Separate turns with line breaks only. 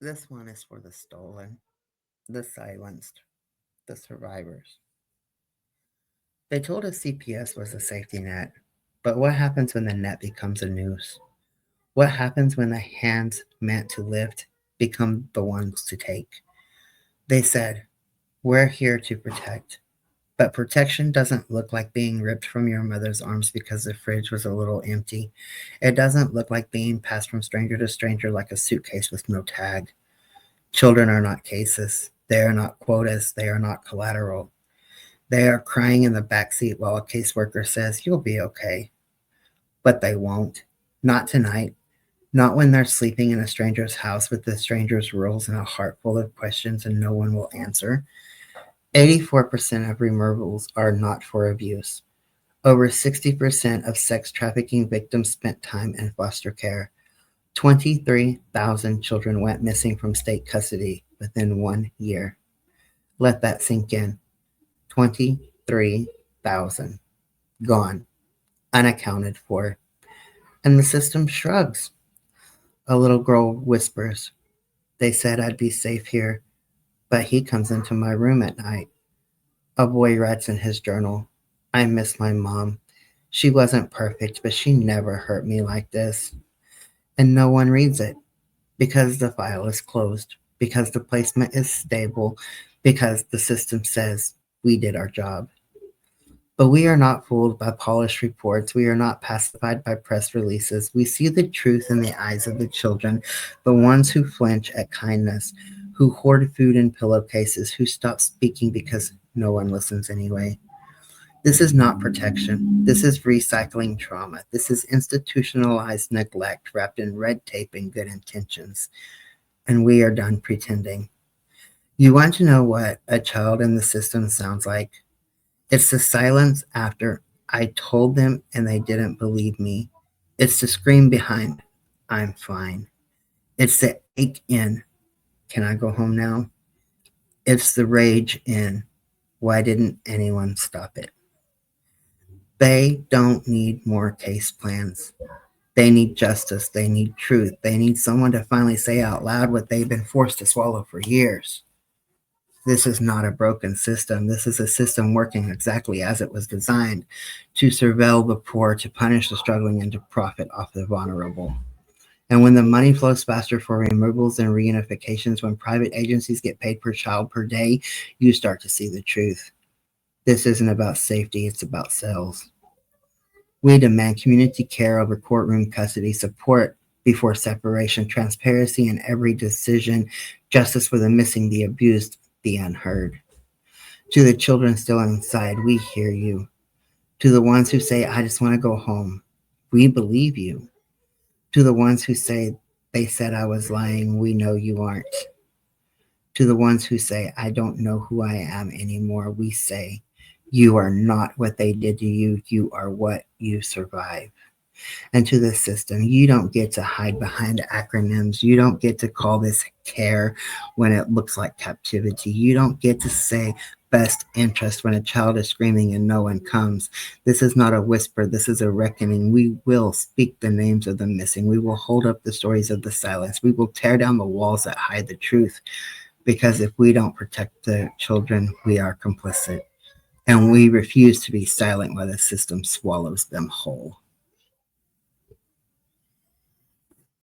This one is for the stolen, the silenced, the survivors. They told us CPS was a safety net, but what happens when the net becomes a noose? What happens when the hands meant to lift become the ones to take? They said, we're here to protect. But protection doesn't look like being ripped from your mother's arms because the fridge was a little empty. It doesn't look like being passed from stranger to stranger like a suitcase with no tag. Children are not cases. They are not quotas. They are not collateral. They are crying in the back seat while a caseworker says, you'll be okay. But they won't. Not tonight. Not when they're sleeping in a stranger's house with the stranger's rules and a heart full of questions and no one will answer. 84% of removals are not for abuse. Over 60% of sex trafficking victims spent time in foster care. 23,000 children went missing from state custody within 1 year. Let that sink in. 23,000 gone, unaccounted for. And the system shrugs. A little girl whispers, they said I'd be safe here, but he comes into my room at night. A boy writes in his journal, I miss my mom. She wasn't perfect, but she never hurt me like this. And no one reads it because the file is closed, because the placement is stable, because the system says we did our job. But we are not fooled by polished reports. We are not pacified by press releases. We see the truth in the eyes of the children, the ones who flinch at kindness, who hoard food in pillowcases, who stop speaking because no one listens anyway. This is not protection. This is recycling trauma. This is institutionalized neglect wrapped in red tape and good intentions. And we are done pretending. You want to know what a child in the system sounds like? It's the silence after I told them and they didn't believe me. It's the scream behind, I'm fine. It's the ache in, can I go home now? It's the rage in, why didn't anyone stop it? They don't need more case plans. They need justice. They need truth. They need someone to finally say out loud what they've been forced to swallow for years. This is not a broken system. This is a system working exactly as it was designed to surveil the poor, to punish the struggling, and to profit off the vulnerable. And when the money flows faster for removals and reunifications, when private agencies get paid per child per day, you start to see the truth. This isn't about safety, it's about cells. We demand community care over courtroom custody, support before separation, transparency in every decision, justice for the missing, the abused, the unheard. To the children still inside, we hear you. To the ones who say, I just want to go home, we believe you. To the ones who say, they said I was lying, we know you aren't. To the ones who say, I don't know who I am anymore, we say, you are not what they did to you, you are what you survive. And to the system, you don't get to hide behind acronyms. You don't get to call this care when it looks like captivity. You don't get to say best interest when a child is screaming and no one comes. This is not a whisper. This is a reckoning. We will speak the names of the missing. We will hold up the stories of the silence. We will tear down the walls that hide the truth. Because if we don't protect the children, we are complicit. And we refuse to be silent while the system swallows them whole.